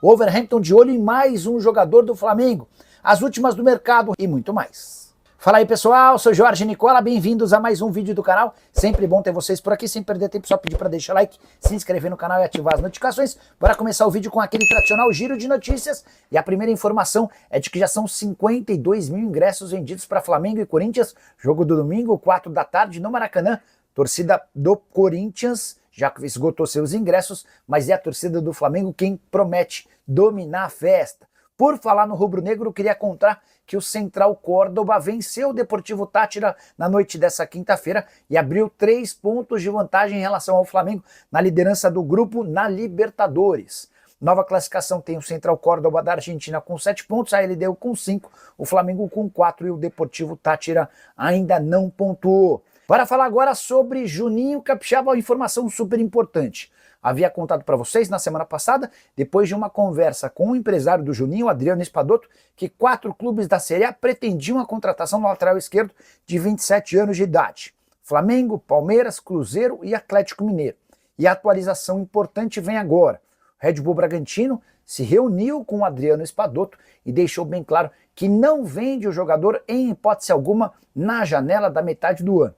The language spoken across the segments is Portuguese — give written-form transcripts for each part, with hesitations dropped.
O Wolverhampton de olho em mais um jogador do Flamengo, as últimas do mercado e muito mais. Fala aí pessoal, sou Jorge Nicola, bem-vindos a mais um vídeo do canal. Sempre bom ter vocês por aqui, sem perder tempo, só pedir para deixar like, se inscrever no canal e ativar as notificações. Bora começar o vídeo com aquele tradicional giro de notícias. E a primeira informação é de que já são 52 mil ingressos vendidos para Flamengo e Corinthians. Jogo do domingo, 4 da tarde no Maracanã. Torcida do Corinthians já esgotou seus ingressos, mas é a torcida do Flamengo quem promete dominar a festa. Por falar no rubro-negro, queria contar que o Central Córdoba venceu o Deportivo Táchira na noite dessa quinta-feira e abriu 3 pontos de vantagem em relação ao Flamengo na liderança do grupo na Libertadores. Nova classificação tem o Central Córdoba da Argentina com 7 pontos, a LDU com 5, o Flamengo com 4 e o Deportivo Táchira ainda não pontuou. Bora falar agora sobre Juninho Capixaba, uma informação super importante. Havia contado para vocês na semana passada, depois de uma conversa com o empresário do Juninho, Adriano Espadoto, que 4 clubes da Série A pretendiam a contratação do lateral esquerdo de 27 anos de idade. Flamengo, Palmeiras, Cruzeiro e Atlético Mineiro. E a atualização importante vem agora. O Red Bull Bragantino se reuniu com o Adriano Espadoto e deixou bem claro que não vende o jogador em hipótese alguma na janela da metade do ano.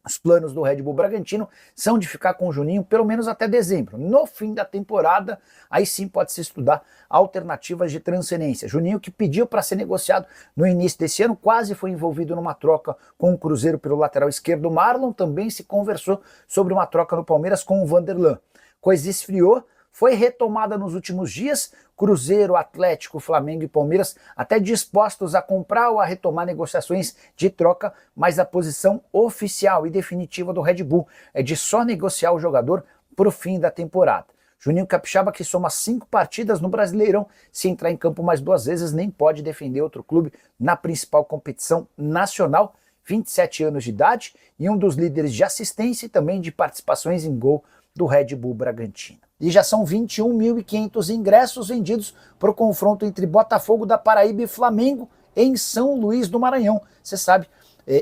Os planos do Red Bull Bragantino são de ficar com o Juninho pelo menos até dezembro. No fim da temporada, aí sim pode-se estudar alternativas de transferência. Juninho, que pediu para ser negociado no início desse ano, quase foi envolvido numa troca com o Cruzeiro pelo lateral esquerdo. Marlon também se conversou sobre uma troca no Palmeiras com o Vanderlan. Coisa esfriou, foi retomada nos últimos dias, Cruzeiro, Atlético, Flamengo e Palmeiras até dispostos a comprar ou a retomar negociações de troca, mas a posição oficial e definitiva do Red Bull é de só negociar o jogador para o fim da temporada. Juninho Capixaba, que soma 5 partidas no Brasileirão, se entrar em campo mais 2 vezes, nem pode defender outro clube na principal competição nacional, 27 anos de idade e um dos líderes de assistência e também de participações em gol do Red Bull Bragantino. E já são 21.500 ingressos vendidos para o confronto entre Botafogo da Paraíba e Flamengo em São Luís do Maranhão. Você sabe,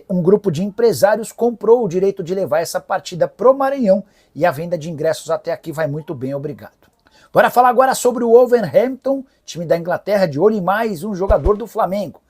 um grupo de empresários comprou o direito de levar essa partida pro Maranhão e a venda de ingressos até aqui vai muito bem, obrigado. Bora falar agora sobre o Wolverhampton, time da Inglaterra, de olho em mais um jogador do Flamengo.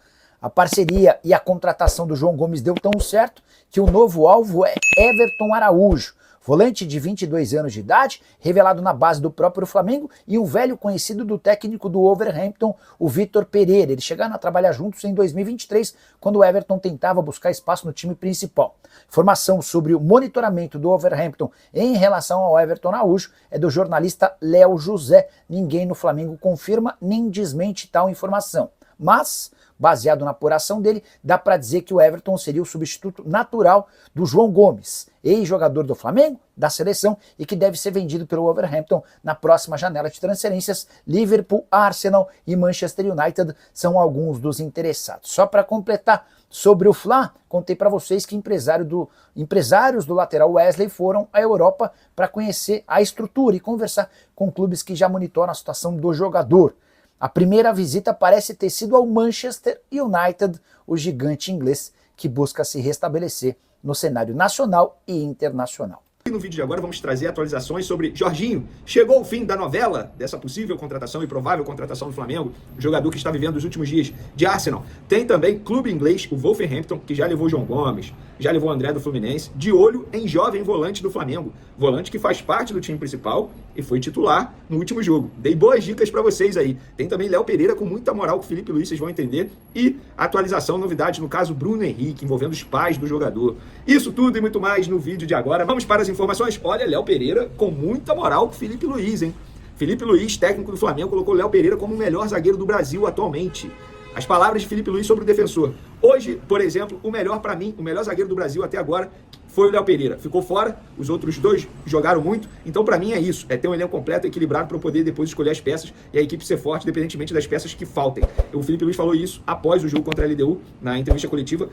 A parceria e a contratação do João Gomes deu tão certo que o novo alvo é Everton Araújo. Volante de 22 anos de idade, revelado na base do próprio Flamengo e um velho conhecido do técnico do Wolverhampton, o Vitor Pereira. Eles chegaram a trabalhar juntos em 2023, quando o Everton tentava buscar espaço no time principal. Informação sobre o monitoramento do Wolverhampton em relação ao Everton Araújo é do jornalista Léo José. Ninguém no Flamengo confirma nem desmente tal informação. Mas, baseado na apuração dele, dá para dizer que o Everton seria o substituto natural do João Gomes, ex-jogador do Flamengo, da seleção, e que deve ser vendido pelo Wolverhampton na próxima janela de transferências. Liverpool, Arsenal e Manchester United são alguns dos interessados. Só para completar sobre o Fla, contei para vocês que empresários do lateral Wesley foram à Europa para conhecer a estrutura e conversar com clubes que já monitoram a situação do jogador. A primeira visita parece ter sido ao Manchester United, o gigante inglês que busca se restabelecer no cenário nacional e internacional. E no vídeo de agora vamos trazer atualizações sobre Jorginho. Chegou o fim da novela dessa possível contratação e provável contratação do Flamengo, o jogador que está vivendo os últimos dias de Arsenal. Tem também clube inglês, o Wolverhampton, que já levou João Gomes, já levou André do Fluminense, de olho em jovem volante do Flamengo. Volante que faz parte do time principal e foi titular no último jogo. Dei boas dicas para vocês aí. Tem também Léo Pereira com muita moral com o Felipe Luiz, vocês vão entender. E atualização, novidades no caso Bruno Henrique, envolvendo os pais do jogador. Isso tudo e muito mais no vídeo de agora. Vamos para as informações. Olha, Léo Pereira com muita moral com o Felipe Luiz, hein? Felipe Luiz, técnico do Flamengo, colocou Léo Pereira como o melhor zagueiro do Brasil atualmente. As palavras de Felipe Luiz sobre o defensor. Hoje, por exemplo, o melhor para mim, o melhor zagueiro do Brasil até agora foi o Léo Pereira. Ficou fora, os outros dois jogaram muito. Então, para mim, é isso. É ter um elenco completo, equilibrado, para eu poder depois escolher as peças e a equipe ser forte, independentemente das peças que faltem. O Felipe Luiz falou isso após o jogo contra a LDU, na entrevista coletiva,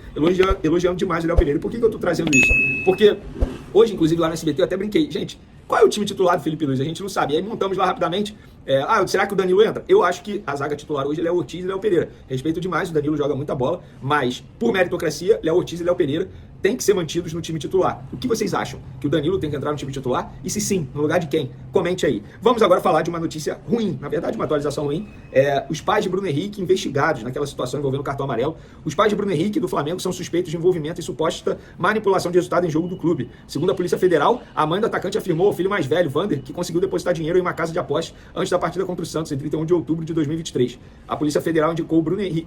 elogiando demais o Léo Pereira. Por que eu tô trazendo isso? Porque hoje, inclusive, lá no SBT, eu até brinquei. Gente, qual é o time titular do Felipe Luiz? A gente não sabe. E aí montamos lá rapidamente. Será que o Danilo entra? Eu acho que a zaga titular hoje é Léo Ortiz e Léo Pereira. Respeito demais, o Danilo joga muita bola, mas por meritocracia, Léo Ortiz e Léo Pereira têm que ser mantidos no time titular. O que vocês acham? Que o Danilo tem que entrar no time titular? E se sim, no lugar de quem? Comente aí. Vamos agora falar de uma notícia ruim, na verdade uma atualização ruim. Os pais de Bruno Henrique investigados naquela situação envolvendo o cartão amarelo. Os pais de Bruno Henrique do Flamengo são suspeitos de envolvimento em suposta manipulação de resultado em jogo do clube. Segundo a Polícia Federal, a mãe do atacante afirmou ao filho mais velho, Vander, que conseguiu depositar dinheiro em uma casa de apostas antes da partida contra o Santos, em 31 de outubro de 2023. A Polícia Federal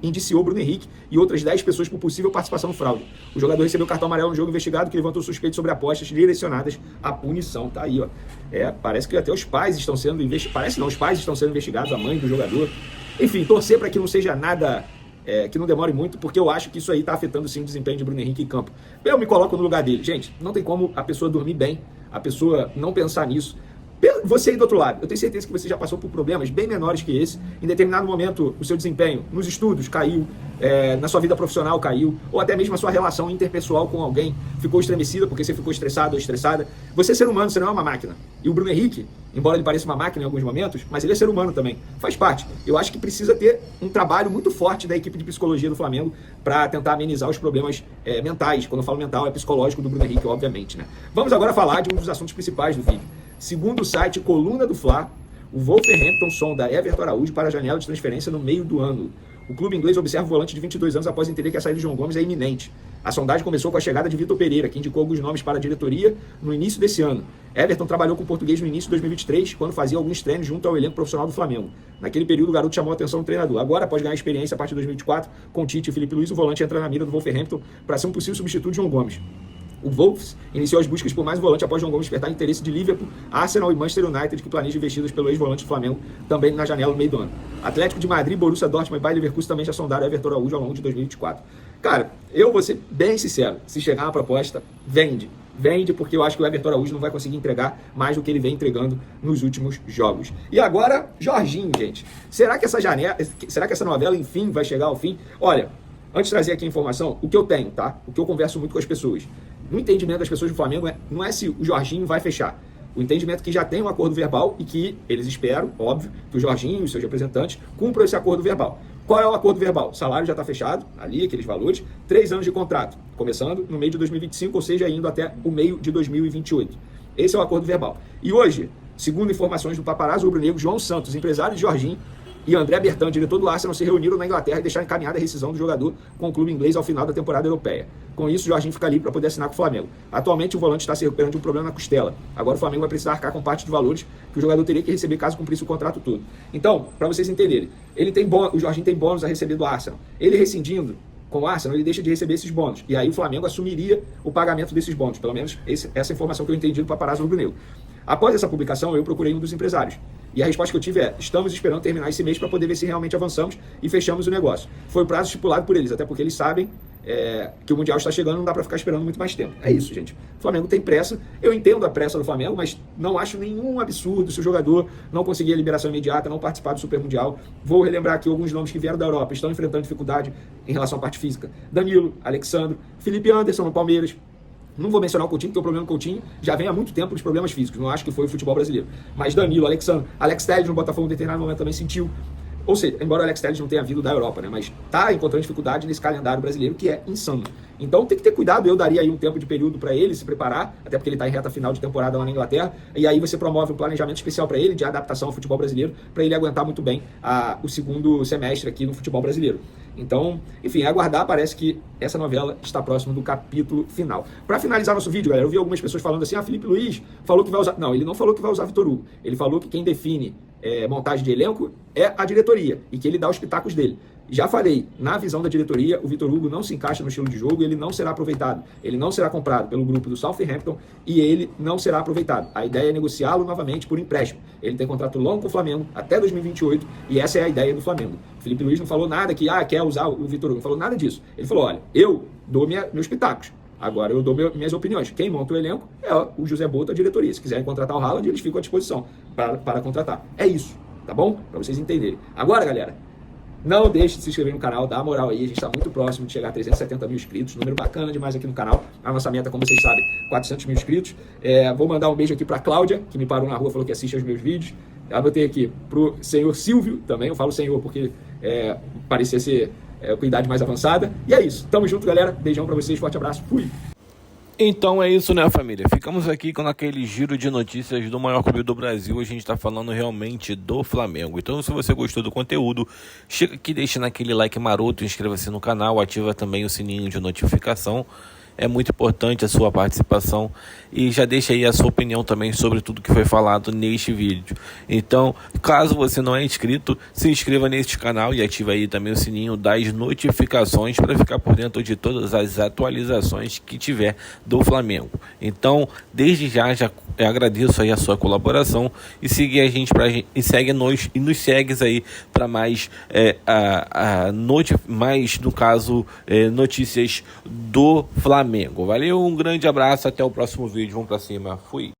indiciou Bruno Henrique e outras 10 pessoas por possível participação no fraude. O jogador recebeu cartão amarelo no jogo investigado, que levantou suspeitos sobre apostas direcionadas à punição. Tá aí, ó. Parece que até os pais estão sendo investigados. Parece não, os pais estão sendo investigados, a mãe do jogador. Enfim, torcer para que não seja nada, que não demore muito, porque eu acho que isso aí está afetando sim o desempenho de Bruno Henrique em campo. Eu me coloco no lugar dele. Gente, não tem como a pessoa dormir bem, a pessoa não pensar nisso. Você aí do outro lado, eu tenho certeza que você já passou por problemas bem menores que esse. Em determinado momento, o seu desempenho nos estudos caiu, na sua vida profissional caiu, ou até mesmo a sua relação interpessoal com alguém ficou estremecida porque você ficou estressado ou estressada. Você é ser humano, você não é uma máquina. E o Bruno Henrique, embora ele pareça uma máquina em alguns momentos, mas ele é ser humano também, faz parte. Eu acho que precisa ter um trabalho muito forte da equipe de psicologia do Flamengo para tentar amenizar os problemas mentais. Quando eu falo mental, é psicológico do Bruno Henrique, obviamente, né? Vamos agora falar de um dos assuntos principais do vídeo. Segundo o site Coluna do Fla, o Wolverhampton sonda Everton Araújo para a janela de transferência no meio do ano. O clube inglês observa o volante de 22 anos após entender que a saída de João Gomes é iminente. A sondagem começou com a chegada de Vitor Pereira, que indicou alguns nomes para a diretoria no início desse ano. Everton trabalhou com o português no início de 2023, quando fazia alguns treinos junto ao elenco profissional do Flamengo. Naquele período, o garoto chamou a atenção do treinador. Agora, após ganhar experiência a partir de 2024, com Tite e Felipe Luiz, o volante entra na mira do Wolverhampton para ser um possível substituto de João Gomes. O Wolves iniciou as buscas por mais um volante após João Gomes despertar interesse de Liverpool, Arsenal e Manchester United, que planejam investidas pelo ex-volante do Flamengo também na janela no meio do ano. Atlético de Madrid, Borussia Dortmund e Bayer Leverkusen também já sondaram Everton Araújo ao longo de 2024. Cara, eu vou ser bem sincero, se chegar uma proposta, vende. Vende, porque eu acho que o Everton Araújo não vai conseguir entregar mais do que ele vem entregando nos últimos jogos. E agora, Jorginho, gente. Será que essa novela, enfim, vai chegar ao fim? Olha, antes de trazer aqui a informação, o que eu tenho, tá? O que eu converso muito com as pessoas. No entendimento das pessoas do Flamengo, não é se o Jorginho vai fechar. O entendimento é que já tem um acordo verbal e que eles esperam, óbvio, que o Jorginho e os seus representantes cumpram esse acordo verbal. Qual é o acordo verbal? O salário já está fechado, ali, aqueles valores, 3 anos de contrato, começando no meio de 2025, ou seja, indo até o meio de 2028. Esse é o acordo verbal. E hoje, segundo informações do paparazzo rubro-negro, João Santos, empresário de Jorginho, e André Bertan, diretor do Arsenal, se reuniram na Inglaterra e deixaram encaminhada a rescisão do jogador com o clube inglês ao final da temporada europeia. Com isso, o Jorginho fica livre para poder assinar com o Flamengo. Atualmente, o volante está se recuperando de um problema na costela. Agora, o Flamengo vai precisar arcar com parte de valores que o jogador teria que receber caso cumprisse o contrato todo. Então, para vocês entenderem, o Jorginho tem bônus a receber do Arsenal. Ele rescindindo com o Arsenal, ele deixa de receber esses bônus. E aí o Flamengo assumiria o pagamento desses bônus. Pelo menos essa informação que eu entendi do paparazzo rubro-negro. Após essa publicação, eu procurei um dos empresários. E a resposta que eu tive é: estamos esperando terminar esse mês para poder ver se realmente avançamos e fechamos o negócio. Foi o prazo estipulado por eles, até porque eles sabem que o Mundial está chegando, não dá para ficar esperando muito mais tempo. É isso, gente. O Flamengo tem pressa. Eu entendo a pressa do Flamengo, mas não acho nenhum absurdo se o jogador não conseguir a liberação imediata, não participar do Super Mundial. Vou relembrar aqui alguns nomes que vieram da Europa, estão enfrentando dificuldade em relação à parte física. Danilo, Alexandre, Felipe Anderson no Palmeiras. Não vou mencionar o Coutinho, porque o problema do Coutinho já vem há muito tempo dos problemas físicos. Não acho que foi o futebol brasileiro. Mas Danilo, Alexandre, Alex Telles no Botafogo em determinado momento também sentiu. Ou seja, embora o Alex Telles não tenha vindo da Europa, né? Mas tá encontrando dificuldade nesse calendário brasileiro, que é insano. Então tem que ter cuidado. Eu daria aí um tempo de período para ele se preparar, até porque ele está em reta final de temporada lá na Inglaterra. E aí você promove um planejamento especial para ele de adaptação ao futebol brasileiro, para ele aguentar muito bem o segundo semestre aqui no futebol brasileiro. Então, enfim, aguardar. Parece que essa novela está próximo do capítulo final. Para finalizar nosso vídeo, galera, eu vi algumas pessoas falando assim: Felipe Luiz falou que vai usar... Não, ele não falou que vai usar Vitor Hugo. Ele falou que quem define montagem de elenco é a diretoria e que ele dá os pitacos dele. Já falei, na visão da diretoria, o Vitor Hugo não se encaixa no estilo de jogo, ele não será aproveitado. Ele não será comprado pelo grupo do Southampton e ele não será aproveitado. A ideia é negociá-lo novamente por empréstimo. Ele tem contrato longo com o Flamengo até 2028 e essa é a ideia do Flamengo. O Felipe Luiz não falou nada que quer usar o Vitor Hugo, não falou nada disso. Ele falou: olha, eu dou meus pitacos. Agora eu dou minhas opiniões. Quem monta o elenco é o José Boto, a diretoria. Se quiserem contratar o Haaland, eles ficam à disposição para contratar. É isso, tá bom? Para vocês entenderem. Agora, galera, não deixe de se inscrever no canal, dá uma moral aí. A gente está muito próximo de chegar a 370 mil inscritos. Número bacana demais aqui no canal. A nossa meta, como vocês sabem, 400 mil inscritos. Vou mandar um beijo aqui para a Cláudia, que me parou na rua, falou que assiste aos meus vídeos. Anotei aqui pro senhor Silvio também. Eu falo senhor porque parecia ser com idade mais avançada. E é isso. Tamo junto, galera. Beijão pra vocês. Forte abraço. Fui! Então é isso, né, família? Ficamos aqui com aquele giro de notícias do maior clube do Brasil. A gente está falando realmente do Flamengo. Então, se você gostou do conteúdo, chega aqui, deixa naquele like maroto, inscreva-se no canal, ativa também o sininho de notificação. É muito importante a sua participação e já deixa aí a sua opinião também sobre tudo que foi falado neste vídeo. Então, caso você não é inscrito, se inscreva neste canal e ative aí também o sininho das notificações para ficar por dentro de todas as atualizações que tiver do Flamengo. Então, desde já agradeço aí a sua colaboração e siga a gente e nos segue aí para mais notícias do Flamengo. Valeu, um grande abraço, até o próximo vídeo, vamos pra cima, fui.